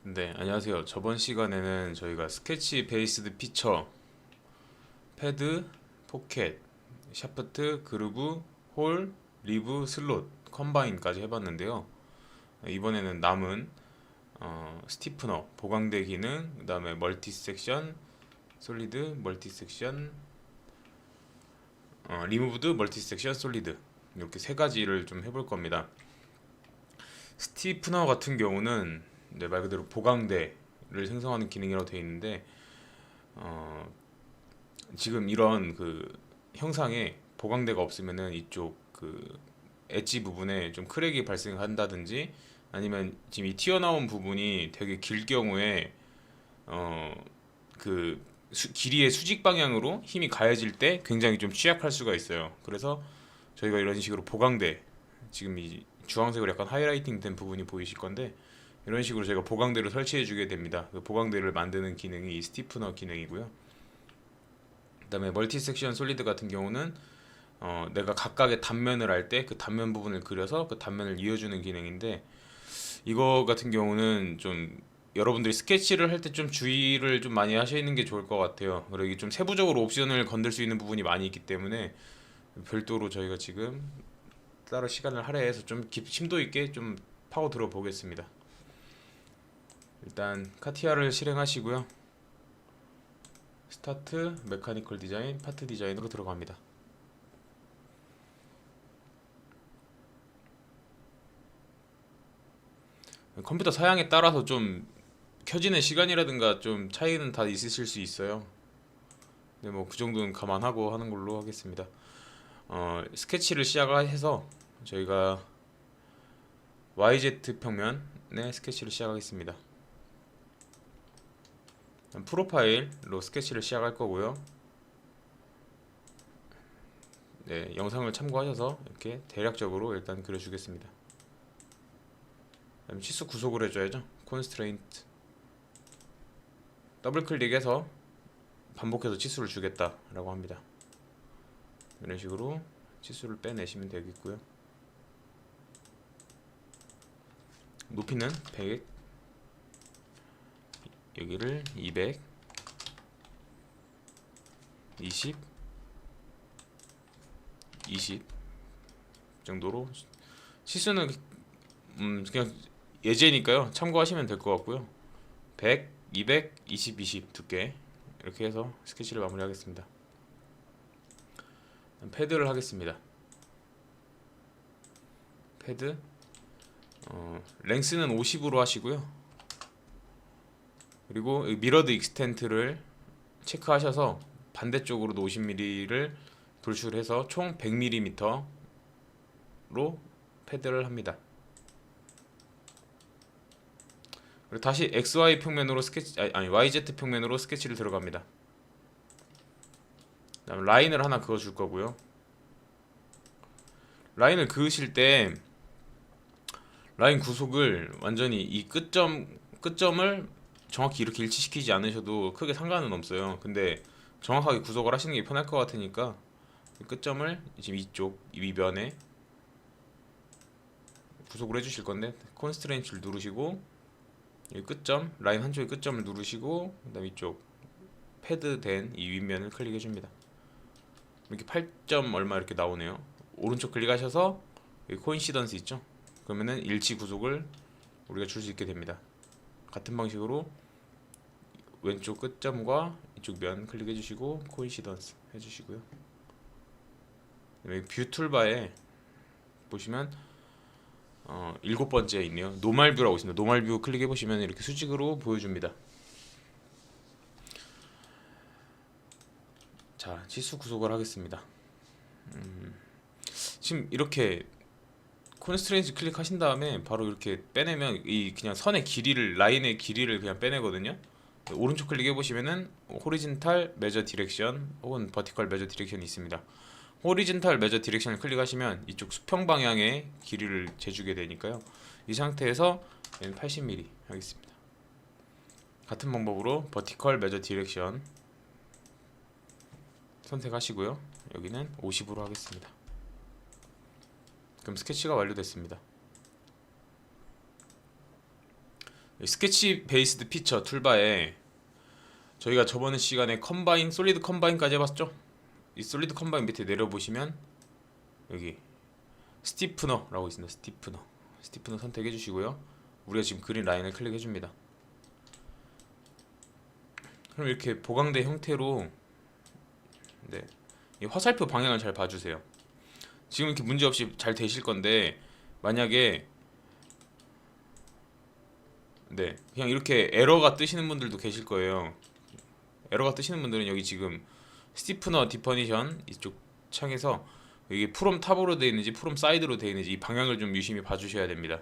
네, 안녕하세요. 저번 시간에는 저희가 스케치 베이스드 피처, 패드, 포켓, 샤프트, 그루브, 홀, 리브, 슬롯, 컴바인까지 해봤는데요. 이번에는 남은 스티프너, 보강대 기능, 그 다음에 멀티 섹션, 솔리드, 멀티 섹션, 리무브드, 멀티 섹션, 솔리드 이렇게 세 가지를 좀 해볼 겁니다. 스티프너 같은 경우는 말 그대로 보강대를 생성하는 기능이라고 되어 있는데 어, 지금 이런 그 형상에 보강대가 없으면은 이쪽 그 엣지 부분에 좀 크랙이 발생한다든지 아니면 지금 이 튀어나온 부분이 되게 길 경우에 그 길이의 수직 방향으로 힘이 가해질 때 굉장히 좀 취약할 수가 있어요. 그래서 저희가 이런 식으로 보강대, 지금 이 주황색으로 약간 하이라이팅 된 부분이 보이실 건데 이런 식으로 제가 보강대를 설치해 주게 됩니다. 그 보강대를 만드는 기능이 이 스티프너 기능이고요. 그다음에 멀티 섹션 솔리드 같은 경우는 내가 각각의 단면을 할 때 그 단면 부분을 그려서 그 단면을 이어주는 기능인데 이거 같은 경우는 좀 여러분들이 스케치를 할 때 좀 주의를 좀 많이 하시는 게 좋을 것 같아요. 그리고 이게 좀 세부적으로 옵션을 건들 수 있는 부분이 많이 있기 때문에 별도로 저희가 지금 따로 시간을 할애해서 좀 심도 있게 좀 파고 들어 보겠습니다. 일단 카티아를 실행하시고요. 스타트, 메카니컬 디자인, 파트 디자인으로 들어갑니다. 컴퓨터 사양에 따라서 좀 켜지는 시간이라든가 좀 차이는 다 있으실 수 있어요. 근데 뭐 그 정도는 감안하고 하는 걸로 하겠습니다. 스케치를 시작해서 저희가 YZ 평면의 스케치를 시작하겠습니다. 프로파일로 스케치를 시작할 거고요. 네, 영상을 참고하셔서 이렇게 대략적으로 일단 그려주겠습니다. 그다음에 치수 구속을 해줘야죠. constraint 더블 클릭해서 반복해서 치수를 주겠다라고 합니다. 이런 식으로 치수를 빼내시면 되겠고요. 높이는 100, 여기를 200, 20, 20 정도로. 치수는 그냥 예제니까요. 참고하시면 될 것 같고요. 100, 200, 20, 20 두께 이렇게 해서 스케치를 마무리하겠습니다. 패드를 하겠습니다. 패드 랭스는 50으로 하시고요. 그리고 미러드 익스텐트를 체크하셔서 반대쪽으로도 50mm를 돌출해서 총 100mm로 패드를 합니다. 그리고 다시 XY 평면으로 스케치 아니 YZ 평면으로 스케치를 들어갑니다. 그다음 라인을 하나 그어 줄 거고요. 라인을 그으실 때 라인 구속을 완전히 이 끝점을 정확히 이렇게 일치시키지 않으셔도 크게 상관은 없어요. 근데 정확하게 구속을 하시는 게 편할 것 같으니까 끝점을 지금 이쪽 이 위변에 구속을 해주실 건데 컨스트레인트를 누르시고 이 끝점 라인 한쪽의 끝점을 누르시고 그다음 이쪽 패드 된 이 윗면을 클릭해 줍니다. 이렇게 8점 얼마 이렇게 나오네요. 오른쪽 클릭하셔서 여기 코인시던스 있죠? 그러면은 일치 구속을 우리가 줄 수 있게 됩니다. 같은 방식으로 왼쪽 끝점과 이쪽 면 클릭해 주시고 코인시던스 해 주시고요. 뷰 툴바에 보시면 7번째 있네요. 노멀 뷰라고 있습니다. 노멀 뷰 클릭해 보시면 이렇게 수직으로 보여줍니다. 자, 치수 구속을 하겠습니다. 지금 이렇게 콘스트레인트 클릭하신 다음에 바로 이렇게 빼내면 이 그냥 선의 길이를 라인의 길이를 그냥 빼내거든요. 오른쪽 클릭해 보시면은 호리진탈 메저 디렉션 혹은 버티컬 메저 디렉션이 있습니다. 호리진탈 메저 디렉션을 클릭하시면 이쪽 수평 방향의 길이를 재주게 되니까요. 이 상태에서 80mm 하겠습니다. 같은 방법으로 버티컬 메저 디렉션 선택하시고요. 여기는 50으로 하겠습니다. 그럼 스케치가 완료됐습니다. 스케치 베이스드 피처 툴바에 저희가 저번 시간에 컴바인, 솔리드 컴바인까지 해봤죠? 이 솔리드 컴바인 밑에 내려보시면 여기 스티프너라고 있습니다. 스티프너 선택해 주시고요. 우리가 지금 그린 라인을 클릭해 줍니다. 그럼 이렇게 보강대 형태로, 네, 이 화살표 방향을 잘 봐주세요. 지금 이렇게 문제없이 잘 되실 건데, 만약에 네, 그냥 이렇게 에러가 뜨시는 분들도 계실 거예요. 에러가 뜨시는 분들은 여기 지금 스티프너 디퍼니션 이쪽 창에서 이게 프롬 탑으로 되어 있는지 프롬 사이드로 되어 있는지 이 방향을 좀 유심히 봐주셔야 됩니다.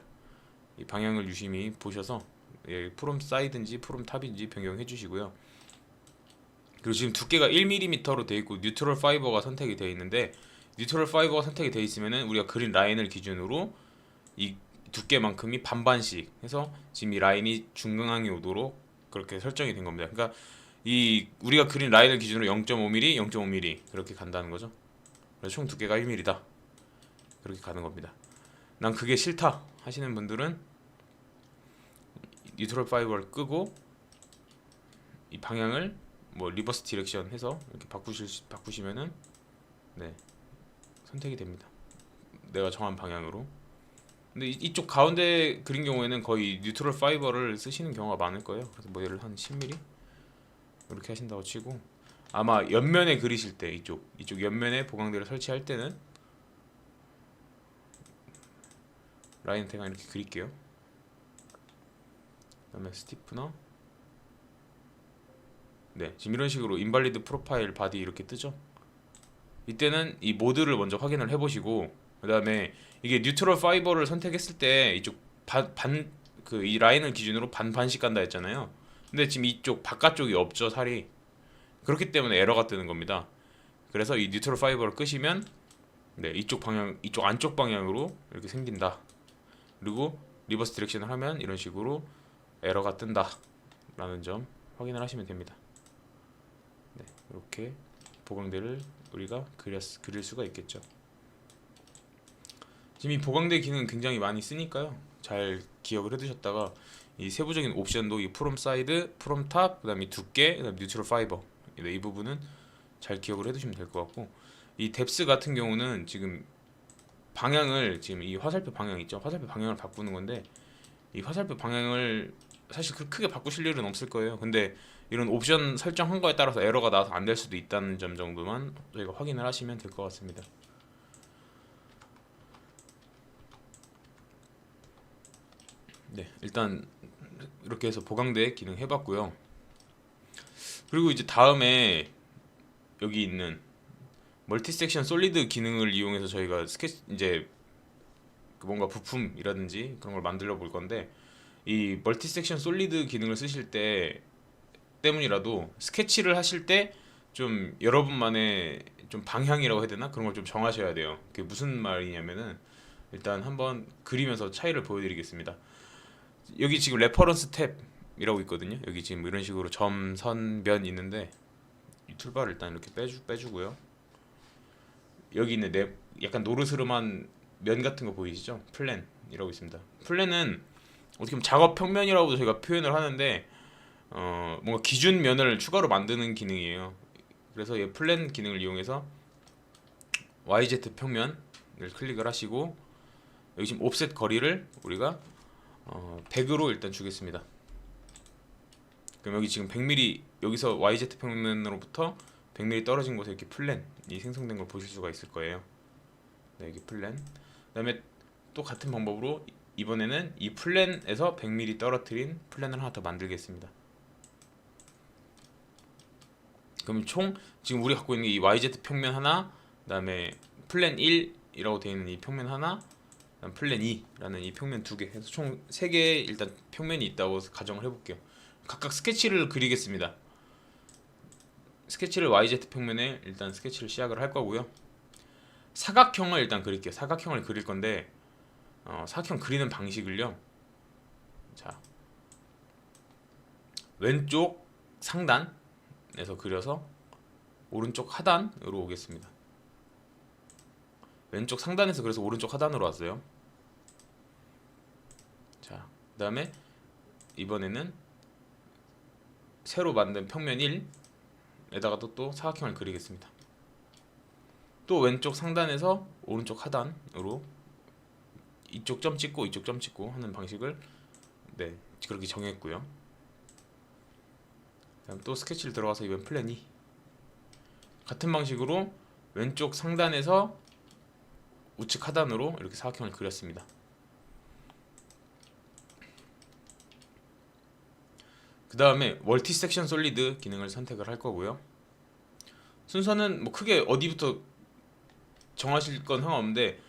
이 방향을 유심히 보셔서, 예, 프롬 사이드인지 프롬 탑인지 변경해 주시고요. 그리고 지금 두께가 1mm로 되어 있고 뉴트럴 파이버가 선택이 되어 있는데, 뉴트럴 파이버가 선택이 되어 있으면은 우리가 그린 라인을 기준으로 이 두께만큼이 반반씩 해서 지금 이 라인이 중앙에 오도록 그렇게 설정이 된 겁니다. 그러니까 이 우리가 그린 라인을 기준으로 0.5mm, 0.5mm 그렇게 간다는 거죠. 그래서 총 두께가 1mm다. 그렇게 가는 겁니다. 난 그게 싫다 하시는 분들은 뉴트럴 파이버를 끄고 이 방향을 뭐 리버스 디렉션 해서 이렇게 바꾸시면은, 네, 선택이 됩니다. 내가 정한 방향으로. 근데 이쪽 가운데 그린 경우에는 거의 뉴트럴 파이버를 쓰시는 경우가 많을 거예요. 그래서 뭐 예를 한 10mm 이렇게 하신다고 치고, 아마 옆면에 그리실 때 이쪽 옆면에 보강대를 설치할 때는 라인 대강 이렇게 그릴게요. 그다음에 스티프너, 네, 지금 이런 식으로 인발리드 프로파일 바디 이렇게 뜨죠. 이때는 이 모드를 먼저 확인을 해보시고, 그 다음에 이게 뉴트럴 파이버를 선택했을 때 이쪽 이 라인을 기준으로 반반씩 간다 했잖아요. 근데 지금 이쪽 바깥쪽이 없죠, 살이. 그렇기 때문에 에러가 뜨는 겁니다. 그래서 이 뉴트럴 파이버를 끄시면, 네, 이쪽 안쪽 방향으로 이렇게 생긴다. 그리고 리버스 디렉션을 하면 이런 식으로 에러가 뜬다 라는 점 확인을 하시면 됩니다. 네, 이렇게 보강대를 우리가 그릴 수가 있겠죠. 지금 이 보강대 기능 굉장히 많이 쓰니까요, 잘 기억을 해두셨다가 이 세부적인 옵션도 이 프롬 사이드, 프롬 탑, 그다음에 두께, 그다음 뉴트럴 파이버, 이 부분은 잘 기억을 해두시면 될 것 같고, 이 뎁스 같은 경우는 지금 방향을, 지금 이 화살표 방향 있죠, 화살표 방향을 바꾸는 건데, 이 화살표 방향을 사실 크게 바꾸실 일은 없을 거예요. 근데 이런 옵션 설정한 거에 따라서 에러가 나서 안 될 수도 있다는 점 정도만 저희가 확인을 하시면 될 것 같습니다. 네, 일단 이렇게 해서 보강대 기능 해봤고요. 그리고 이제 다음에 여기 있는 멀티 섹션 솔리드 기능을 이용해서 저희가 이제 뭔가 부품이라든지 그런 걸 만들어 볼 건데, 이 멀티 섹션 솔리드 기능을 쓰실 때 때문이라도 스케치를 하실 때 좀 여러분만의 좀 방향이라고 해야 되나, 그런 걸 좀 정하셔야 돼요. 그게 무슨 말이냐면은, 일단 한번 그리면서 차이를 보여드리겠습니다. 여기 지금 레퍼런스 탭이라고 있거든요. 여기 지금 이런 식으로 점, 선, 면 있는데, 이 툴바를 일단 이렇게 빼주고요. 여기 있는 약간 노르스름한 면 같은 거 보이시죠? 플랜이라고 있습니다. 플랜은 어떻게 보면 작업 평면이라고도 저희가 표현을 하는데, 뭔가 기준 면을 추가로 만드는 기능이에요. 그래서 이 플랜 기능을 이용해서 YZ 평면을 클릭을 하시고, 여기 지금 옵셋 거리를 우리가 100으로 일단 주겠습니다. 그럼 여기 지금 100mm, 여기서 YZ 평면으로부터 100mm 떨어진 곳에 이렇게 플랜이 생성된 걸 보실 수가 있을 거예요. 네, 여기 플랜. 그다음에 또 같은 방법으로 이번에는 이 플랜에서 100mm 떨어뜨린 플랜을 하나 더 만들겠습니다. 그럼 총 지금 우리 갖고 있는 이 YZ 평면 하나, 그다음에 플랜 1이라고 되어 있는 이 평면 하나, 그다음 플랜 2라는 이 평면 두 개 해서 총 3개의 일단 평면이 있다고 가정을 해볼게요. 각각 스케치를 그리겠습니다. 스케치를 YZ 평면에 일단 스케치를 시작을 할 거고요. 사각형을 일단 그릴게요. 사각형을 그릴 건데, 사각형 그리는 방식을요, 자, 왼쪽 상단에서 그려서 오른쪽 하단으로 오겠습니다. 왼쪽 상단에서 그래서 오른쪽 하단으로 왔어요. 자, 그 다음에 이번에는 새로 만든 평면 1에다가 또 사각형을 그리겠습니다. 또 왼쪽 상단에서 오른쪽 하단으로 이쪽 점 찍고 이쪽 점 찍고 하는 방식을 네 그렇게 정했고요. 다음 또 스케치를 들어가서 이번 플랜 2 같은 방식으로 왼쪽 상단에서 우측 하단으로 이렇게 사각형을 그렸습니다. 그 다음에 멀티 섹션 솔리드 기능을 선택을 할 거고요. 순서는 뭐 크게 어디부터 정하실 건 상관없는데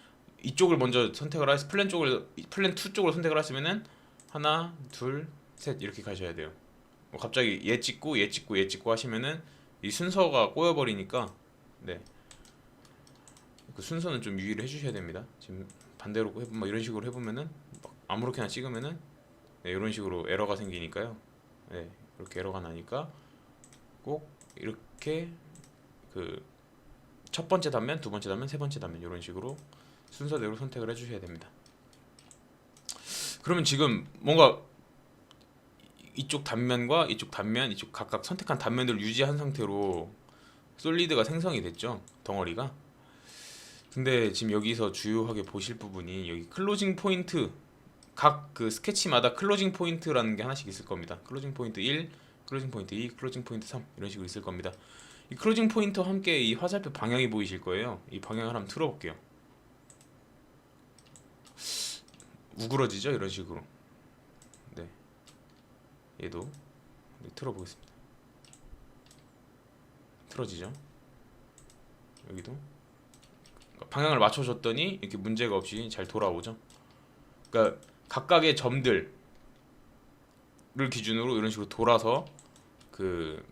이쪽을 먼저 선택을 하시 플랜 2 쪽을 선택을 하시면은 하나, 둘, 셋 이렇게 가셔야 돼요. 뭐 갑자기 얘 찍고 얘 찍고 얘 찍고 하시면은 이 순서가 꼬여버리니까 네. 그 순서는 좀 유의를 해주셔야 됩니다. 지금 반대로 뭐 이런 식으로 해보면은 아무렇게나 찍으면은 네, 이런 식으로 에러가 생기니까요. 네, 이렇게 에러가 나니까 꼭 이렇게 그 첫 번째 단면, 두 번째 단면, 세 번째 단면 이런 식으로 순서대로 선택을 해주셔야 됩니다. 그러면 지금 뭔가 이쪽 단면과 이쪽 단면, 이쪽 각각 선택한 단면들을 유지한 상태로 솔리드가 생성이 됐죠, 덩어리가. 근데 지금 여기서 주요하게 보실 부분이 여기 클로징 포인트, 각 그 스케치마다 클로징 포인트라는 게 하나씩 있을 겁니다. 클로징 포인트 1, 클로징 포인트 2, 클로징 포인트 3 이런 식으로 있을 겁니다. 이 클로징 포인트와 함께 이 화살표 방향이 보이실 거예요. 이 방향을 한번 틀어볼게요. 우그러지죠, 이런 식으로. 네, 얘도 네, 틀어보겠습니다. 틀어지죠. 여기도 방향을 맞춰줬더니 이렇게 문제가 없이 잘 돌아오죠. 그러니까 각각의 점들을 기준으로 이런 식으로 돌아서 그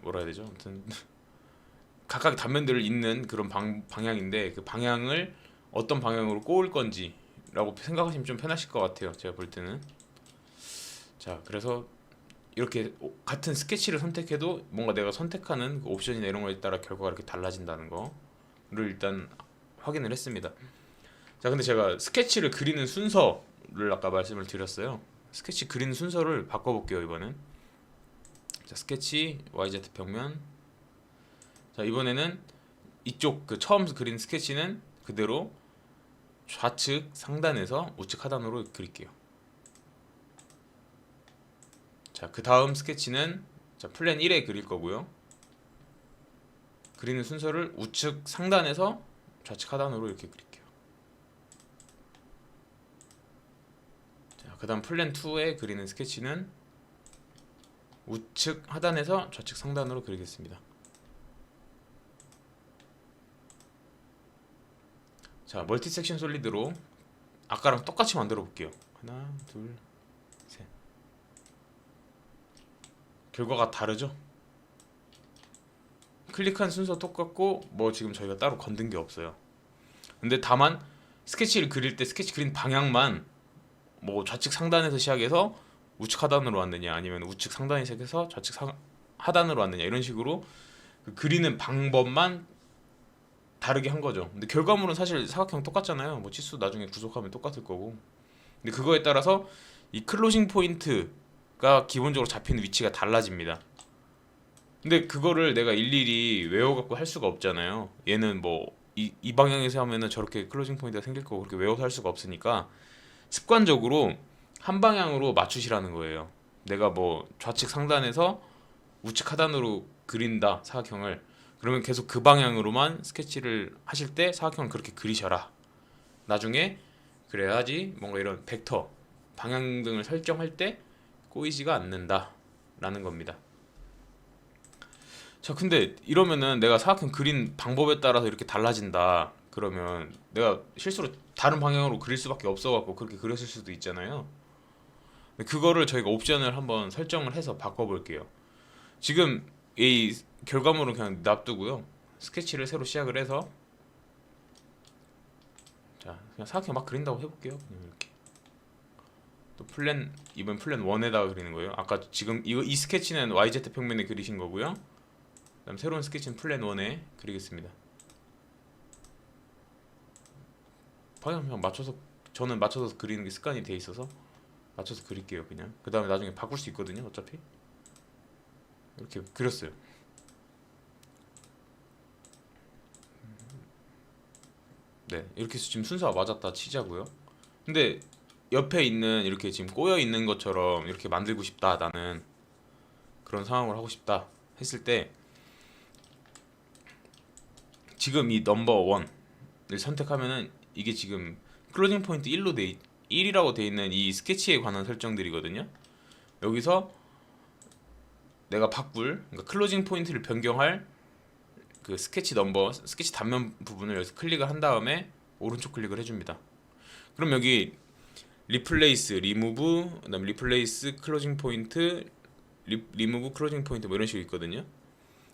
뭐라 해야 되죠? 아무튼 각각 단면들을 잇는 그런 방향인데 그 방향을 어떤 방향으로 꼬을 건지라고 생각하시면 좀 편하실 것 같아요. 제가 볼 때는. 자, 그래서 이렇게 같은 스케치를 선택해도 뭔가 내가 선택하는 그 옵션이나 이런 거에 따라 결과가 이렇게 달라진다는 거를 일단 확인을 했습니다. 자, 근데 제가 스케치를 그리는 순서를 아까 말씀을 드렸어요. 스케치 그리는 순서를 바꿔볼게요, 이번엔. 자, 스케치 YZ 평면. 자, 이번에는 이쪽 그 처음 그린 스케치는 그대로 좌측 상단에서 우측 하단으로 그릴게요. 자, 그 다음 스케치는 자, 플랜 1에 그릴 거고요. 그리는 순서를 우측 상단에서 좌측 하단으로 이렇게 그릴게요. 자, 그 다음 플랜 2에 그리는 스케치는 우측 하단에서 좌측 상단으로 그리겠습니다. 자, 멀티 섹션 솔리드로 아까랑 똑같이 만들어 볼게요. 하나, 둘, 셋. 결과가 다르죠? 클릭한 순서 똑같고 뭐 지금 저희가 따로 건든 게 없어요. 근데 다만 스케치를 그릴 때 스케치 그린 방향만 뭐 좌측 상단에서 시작해서 우측 하단으로 왔느냐 아니면 우측 상단에 시작해서 좌측 하단으로 왔느냐 이런 식으로 그 그리는 방법만 다르게 한 거죠. 근데 결과물은 사실 사각형 똑같잖아요. 뭐 치수 나중에 구속하면 똑같을 거고. 근데 그거에 따라서 이 클로징 포인트가 기본적으로 잡히는 위치가 달라집니다. 근데 그거를 내가 일일이 외워갖고 할 수가 없잖아요. 얘는 뭐 이 방향에서 하면은 저렇게 클로징 포인트가 생길 거고 그렇게 외워서 할 수가 없으니까 습관적으로 한 방향으로 맞추시라는 거예요. 내가 뭐 좌측 상단에서 우측 하단으로 그린다 사각형을, 그러면 계속 그 방향으로만 스케치를 하실 때 사각형을 그렇게 그리셔라. 나중에 그래야지 뭔가 이런 벡터 방향 등을 설정할 때 꼬이지가 않는다 라는 겁니다. 자, 근데 이러면은 내가 사각형 그린 방법에 따라서 이렇게 달라진다 그러면 내가 실수로 다른 방향으로 그릴 수밖에 없어갖고 그렇게 그렸을 수도 있잖아요. 그거를 저희가 옵션을 한번 설정을 해서 바꿔볼게요. 지금 이 결과물은 그냥 놔두고요. 스케치를 새로 시작을 해서 자, 그냥 사각형 막 그린다고 해볼게요. 이렇게 또 이번 플랜 1에다가 그리는 거예요. 아까 지금 이 스케치는 YZ 평면에 그리신 거고요. 그다음 새로운 스케치는 플랜 1에 그리겠습니다. 방향 그냥 저는 맞춰서 그리는 게 습관이 돼 있어서 맞춰서 그릴게요. 그냥 그 다음에 나중에 바꿀 수 있거든요. 어차피 이렇게 그렸어요. 네, 이렇게 해서 지금 순서가 맞았다 치자고요. 근데 옆에 있는 이렇게 지금 꼬여 있는 것처럼 이렇게 만들고 싶다, 나는 그런 상황을 하고 싶다 했을 때 지금 이 넘버 원을 선택하면은 이게 지금 클로징 포인트 1이라고 돼 있는 이 스케치에 관한 설정들이거든요. 여기서 내가 그러니까 클로징 포인트를 변경할 그 스케치 단면 부분을 여기서 클릭을 한 다음에 오른쪽 클릭을 해줍니다. 그럼 여기 리플레이스, 리무브, 그다음 리플레이스 클로징 포인트, 리무브 클로징 포인트 뭐 이런 식으로 있거든요.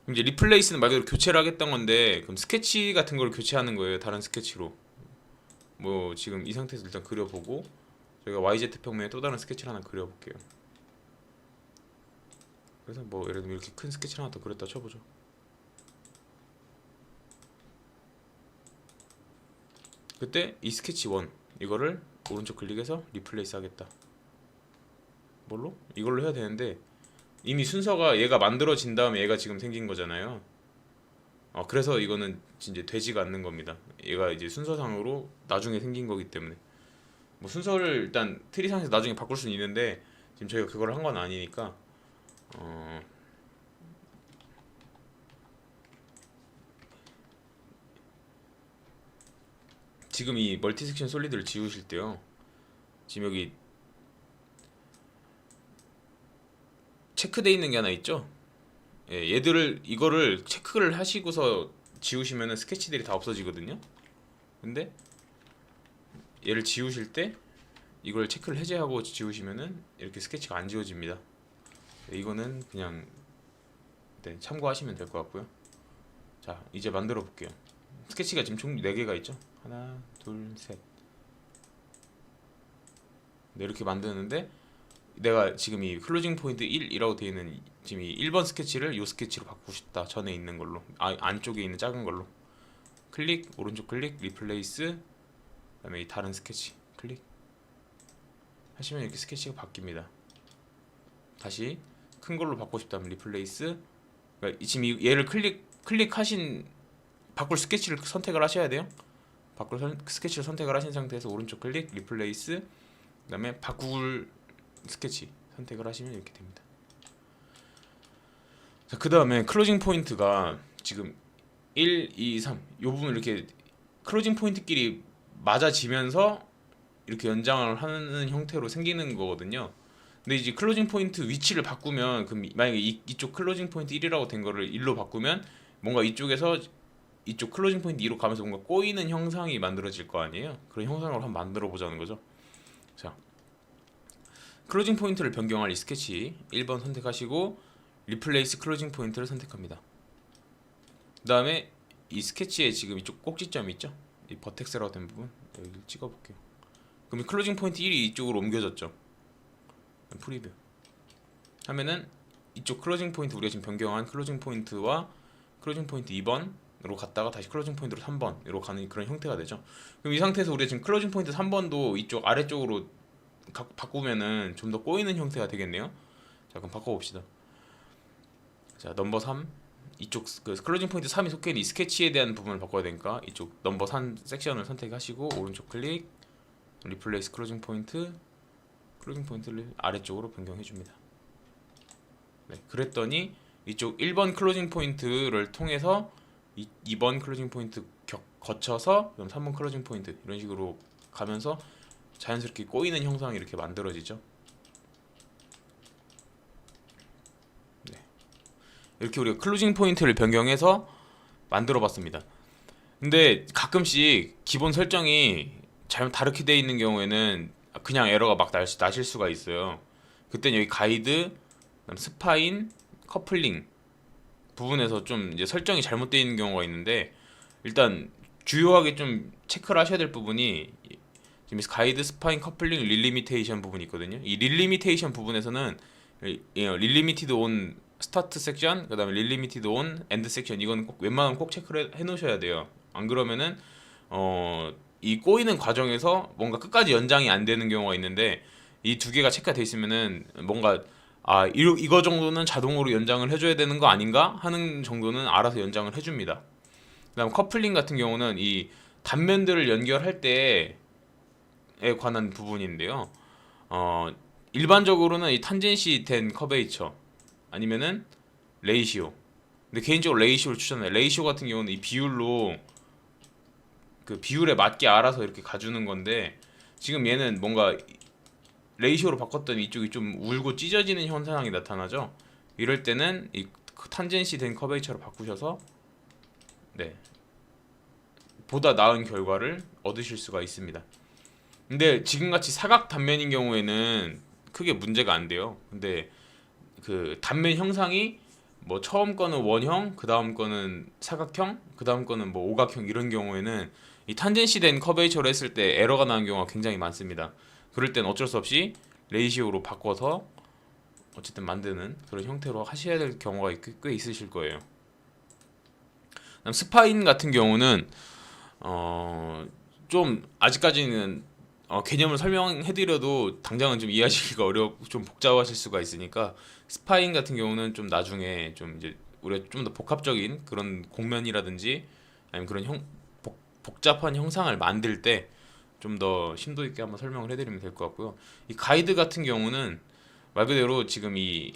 그럼 이제 리플레이스는 말 그대로 교체를 하겠다는 건데 그럼 스케치 같은 걸 교체하는 거예요. 다른 스케치로. 뭐 지금 이 상태에서 일단 그려보고 저희가 YZ 평면에 또 다른 스케치를 하나 그려볼게요. 그래서 뭐 예를 들면 이렇게 큰 스케치를 하나 더 그렸다 쳐보죠. 그때 이 스케치 1 이거를 오른쪽 클릭해서 리플레이스 하겠다. 뭘로? 이걸로 해야 되는데 이미 순서가 얘가 만들어진 다음에 얘가 지금 생긴 거잖아요. 그래서 이거는 이제 되지가 않는 겁니다. 얘가 이제 순서상으로 나중에 생긴 거기 때문에 뭐 순서를 일단 트리상에서 나중에 바꿀 수는 있는데 지금 저희가 그걸 한 건 아니니까 지금 이 멀티 섹션 솔리드를 지우실 때요. 지금 여기 체크돼 있는 게 하나 있죠? 예, 이거를 체크를 하시고서 지우시면은 스케치들이 다 없어지거든요. 근데 얘를 지우실 때 이걸 체크를 해제하고 지우시면은 이렇게 스케치가 안 지워집니다. 네, 이거는 그냥 참고하시면 될 것 같고요. 자, 이제 만들어 볼게요. 스케치가 지금 총 4개가 있죠? 하나, 둘, 셋. 네, 이렇게 만드는데 내가 지금 이 클로징 포인트 1이라고 되어 있는 지금 이 1번 스케치를 이 스케치로 바꾸고 싶다. 전에 있는 걸로. 안쪽에 있는 작은 걸로. 클릭, 오른쪽 클릭, 리플레이스. 그다음에 이 다른 스케치 클릭 하시면 이렇게 스케치가 바뀝니다. 다시 큰 걸로 바꾸고 싶다면 리플레이스. 그러니까 지금 얘를 클릭하신 바꿀 스케치를 선택을 하셔야 돼요. 스케치를 선택을 하신 상태에서 오른쪽 클릭, 리플레이스. 그다음에 바꿀 스케치 선택을 하시면 이렇게 됩니다. 자, 그 다음에 클로징 포인트가 지금 1, 2, 3 이 부분 이렇게 클로징 포인트끼리 맞아지면서 이렇게 연장을 하는 형태로 생기는 거거든요. 근데 이제 클로징 포인트 위치를 바꾸면 그럼 만약에 이쪽 클로징 포인트 1이라고 된 거를 1로 바꾸면 뭔가 이쪽에서 이쪽 클로징 포인트 2로 가면서 뭔가 꼬이는 형상이 만들어질 거 아니에요. 그런 형상을 한번 만들어 보자는 거죠. 자, 클로징 포인트를 변경할 이 스케치 1번 선택하시고 리플레이스 클로징 포인트를 선택합니다. 그 다음에 이 스케치에 지금 이쪽 꼭지점이 있죠? 이 버텍스라고 된 부분 여기를 찍어볼게요. 그럼 클로징 포인트 1이 이쪽으로 옮겨졌죠? 프리뷰 하면은 이쪽 클로징 포인트 우리가 지금 변경한 클로징 포인트와 클로징 포인트 2번으로 갔다가 다시 클로징 포인트로 3번으로 가는 그런 형태가 되죠. 그럼 이 상태에서 우리가 지금 클로징 포인트 3번도 이쪽 아래쪽으로 바꾸면은 좀 더 꼬이는 형태가 되겠네요. 자, 그럼 바꿔봅시다. 자, 넘버 3 이쪽 그 클로징 포인트 3이 속해 있는 이 스케치에 대한 부분을 바꿔야 되니까 이쪽 넘버 3 섹션을 선택하시고 오른쪽 클릭, 리플레이스 클로징 포인트를 아래쪽으로 변경해 줍니다. 네, 그랬더니 이쪽 1번 클로징 포인트를 통해서 2번 클로징 포인트 거쳐서 그럼 3번 클로징 포인트 이런 식으로 가면서 자연스럽게 꼬이는 형상이 이렇게 만들어지죠. 네. 이렇게 우리가 클로징 포인트를 변경해서 만들어 봤습니다. 근데 가끔씩 기본 설정이 잘못 다르게 되어 있는 경우에는 그냥 에러가 막 나실 수가 있어요. 그땐 여기 가이드, 스파인, 커플링 부분에서 좀 이제 설정이 잘못되어 있는 경우가 있는데 일단 주요하게 좀 체크를 하셔야 될 부분이 지금 가이드, 스파인, 커플링, 릴리미테이션 부분이 있거든요. 이 릴리미테이션 부분에서는 릴리미티드 온 스타트 섹션, 그 다음에 릴리미티드 온 엔드 섹션 이건 꼭 웬만하면 꼭 체크를 해놓으셔야 돼요. 안 그러면은 이 꼬이는 과정에서 뭔가 끝까지 연장이 안 되는 경우가 있는데 이 두 개가 체크가 돼 있으면은 뭔가 이거 정도는 자동으로 연장을 해줘야 되는 거 아닌가 하는 정도는 알아서 연장을 해줍니다. 그다음 커플링 같은 경우는 이 단면들을 연결할 때에 관한 부분인데요. 일반적으로는 이 탄젠시 된 커베이처 아니면은 레이시오. 근데 개인적으로 레이시오를 추천해요. 레이시오 같은 경우는 이 비율로 그 비율에 맞게 알아서 이렇게 가주는 건데 지금 얘는 뭔가 레이시오로 바꿨더니 이쪽이 좀 울고 찢어지는 현상이 나타나죠. 이럴 때는 이 탄젠시 된 커베이처로 바꾸셔서 네 보다 나은 결과를 얻으실 수가 있습니다. 근데 지금같이 사각 단면인 경우에는 크게 문제가 안 돼요. 근데 그 단면 형상이 뭐 처음 거는 원형, 그 다음 거는 사각형, 그 다음 거는 뭐 오각형 이런 경우에는 이 탄젠시 된 커베이처로 했을 때 에러가 나는 경우가 굉장히 많습니다. 그럴 땐 어쩔 수 없이 레이시오로 바꿔서 어쨌든 만드는 그런 형태로 하셔야 될 경우가 꽤 있으실 거예요. 그다음 스파인 같은 경우는 좀 아직까지는 개념을 설명해드려도 당장은 좀 이해하시기가 좀 복잡하실 수가 있으니까 스파인 같은 경우는 좀 나중에 좀 이제 우리가 좀 더 복합적인 그런 곡면이라든지 아니면 그런 복잡한 형상을 만들 때 좀 더 심도 있게 한번 설명을 해드리면 될 것 같고요. 이 가이드 같은 경우는 말 그대로 지금 이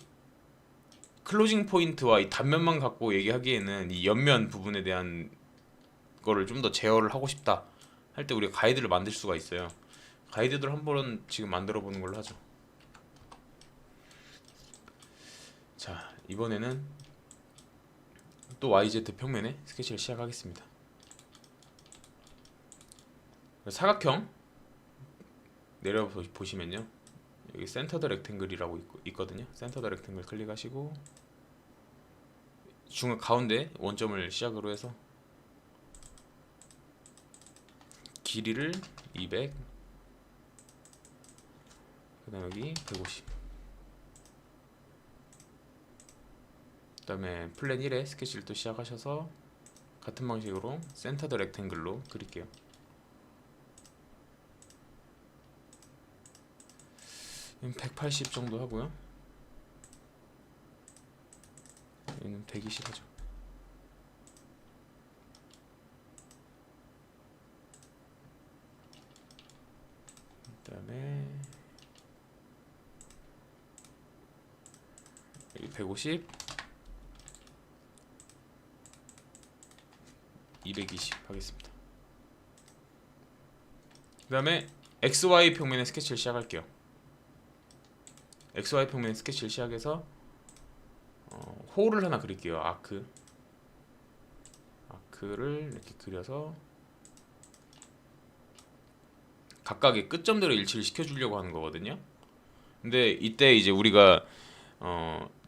클로징 포인트와 이 단면만 갖고 얘기하기에는 이 옆면 부분에 대한 거를 좀 더 제어를 하고 싶다 할 때 우리가 가이드를 만들 수가 있어요. 가이드들 한번 지금 만들어 보는 걸로 하죠. 자, 이번에는 또 YZ 평면에 스케치를 시작하겠습니다. 사각형 내려 보시면요, 여기 센터드 렉탱글이라고 있거든요. 센터드 렉탱글 클릭하시고 중앙 가운데 원점을 시작으로 해서 길이를 200, 그다음 여기 150. 그다음에 플랜 1에 스케치를 또 시작하셔서 같은 방식으로 센터드 렉탱글로 그릴게요. 여기는 180 정도 하고요. 여기는 120 하죠. 그다음에 여기 150, 220 하겠습니다. 그다음에 XY 평면의 스케치를 시작할게요. XY 평면의 스케치를 시작해서 홀을 하나 그릴게요. 아크를 이렇게 그려서 각각의 끝점들을 일치를 시켜주려고 하는 거거든요. 근데 이때 이제 우리가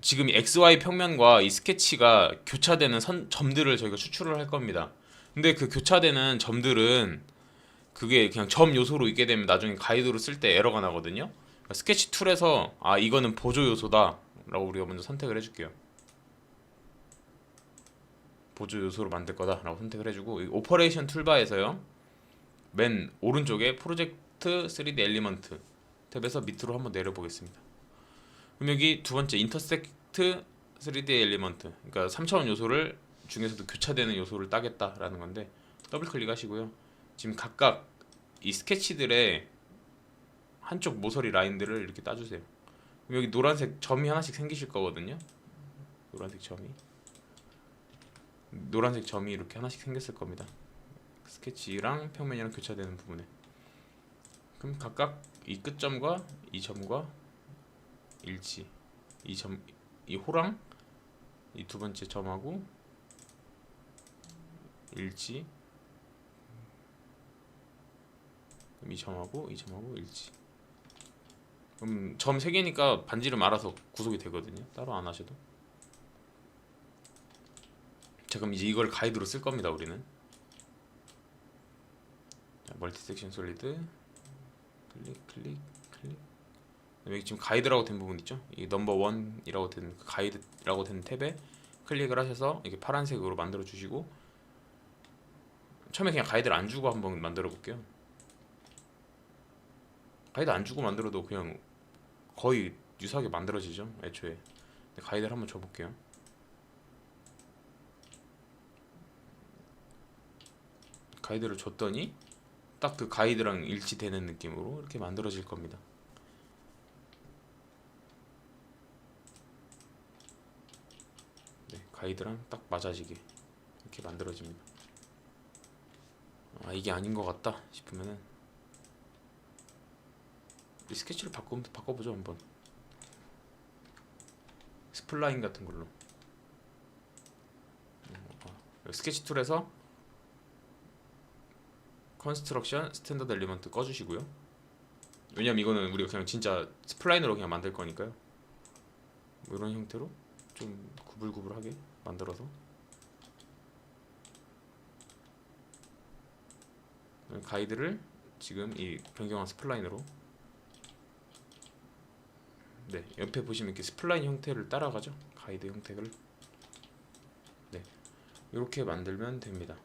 지금 이 XY 평면과 이 스케치가 교차되는 점들을 저희가 추출을 할 겁니다. 근데 그 교차되는 점들은 그게 그냥 점 요소로 있게 되면 나중에 가이드로 쓸 때 에러가 나거든요. 그러니까 스케치 툴에서 이거는 보조 요소다 라고 우리가 먼저 선택을 해줄게요. 보조 요소로 만들 거다 라고 선택을 해주고, 이 오퍼레이션 툴바에서요, 맨 오른쪽에 프로젝트 3D 엘리먼트 탭에서 밑으로 한번 내려보겠습니다. 그럼 여기 두 번째 인터섹트 3D 엘리먼트, 그러니까 3차원 요소를 중에서도 교차되는 요소를 따겠다라는 건데 더블 클릭하시고요. 지금 각각 이 스케치들의 한쪽 모서리 라인들을 이렇게 따주세요. 그럼 여기 노란색 점이 하나씩 생기실 거거든요. 노란색 점이 이렇게 하나씩 생겼을 겁니다. 스케치랑 평면이랑 교차되는 부분에. 그럼 각각 이 끝점과 이 점과 일치, 이 호랑 이 두 번째 점하고 일치, 그럼 이 점하고 일치. 그럼 점 3개니까 반지름 알아서 구속이 되거든요. 따로 안 하셔도. 자, 그럼 이제 이걸 가이드로 쓸 겁니다. 우리는 멀티 섹션 솔리드 클릭. 여기 지금 가이드라고 된 부분 있죠? 이 넘버 1이라고 된 가이드라고 된 탭에 클릭을 하셔서 이렇게 파란색으로 만들어 주시고, 처음에 그냥 가이드를 안 주고 한번 만들어 볼게요. 가이드 안 주고 만들어도 그냥 거의 유사하게 만들어지죠 애초에. 가이드를 한번 줘볼게요. 가이드를 줬더니 딱 그 가이드랑 일치되는 느낌으로 이렇게 만들어질 겁니다. 네, 가이드랑 딱 맞아지게 이렇게 만들어집니다. 아, 이게 아닌 것 같다 싶으면은 이 스케치를 바꿔보죠 한번. 스플라인 같은 걸로. 스케치 툴에서 컨스트럭션 스탠더드 엘리먼트 꺼주시고요. 왜냐면 이거는 우리가 그냥 진짜 스플라인으로 그냥 만들 거니까요. 뭐 이런 형태로 좀 구불구불하게 만들어서 가이드를 지금 이 변경한 스플라인으로, 네, 옆에 보시면 이렇게 스플라인 형태를 따라가죠. 가이드 형태를. 네, 이렇게 만들면 됩니다.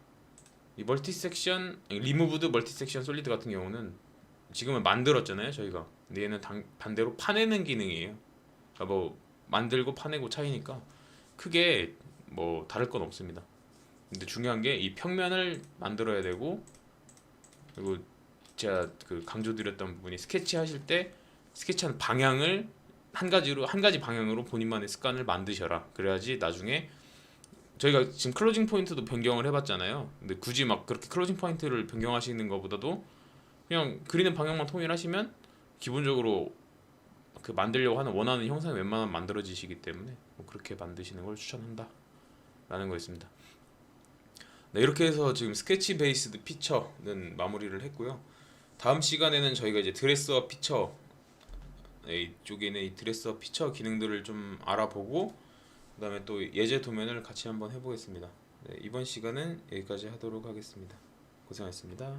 이 멀티 섹션 리무브드 멀티 섹션 솔리드 같은 경우는 지금은 만들었잖아요 저희가. 근데 얘는 반대로 파내는 기능이에요. 그러니까 뭐 만들고 파내고 차이니까 크게 뭐 다를 건 없습니다. 근데 중요한 게 이 평면을 만들어야 되고, 그리고 제가 그 강조드렸던 부분이 스케치 하실 때 스케치하는 방향을 한 가지 방향으로 본인만의 습관을 만드셔라. 그래야지 나중에 저희가 지금 클로징 포인트도 변경을 해봤잖아요. 근데 굳이 막 그렇게 클로징 포인트를 변경하시는 것보다도 그냥 그리는 방향만 통일하시면 기본적으로 그 만들려고 하는 원하는 형상이 웬만하면 만들어지시기 때문에 뭐 그렇게 만드시는 걸 추천한다 라는 거였습니다. 네, 이렇게 해서 지금 스케치 베이스드 피처는 마무리를 했고요. 다음 시간에는 저희가 이제 드레스업 피처, 이쪽에 있는 이 드레스업 피처 기능들을 좀 알아보고 그 다음에 또 예제 도면을 같이 한번 해보겠습니다. 네, 이번 시간은 여기까지 하도록 하겠습니다. 고생하셨습니다.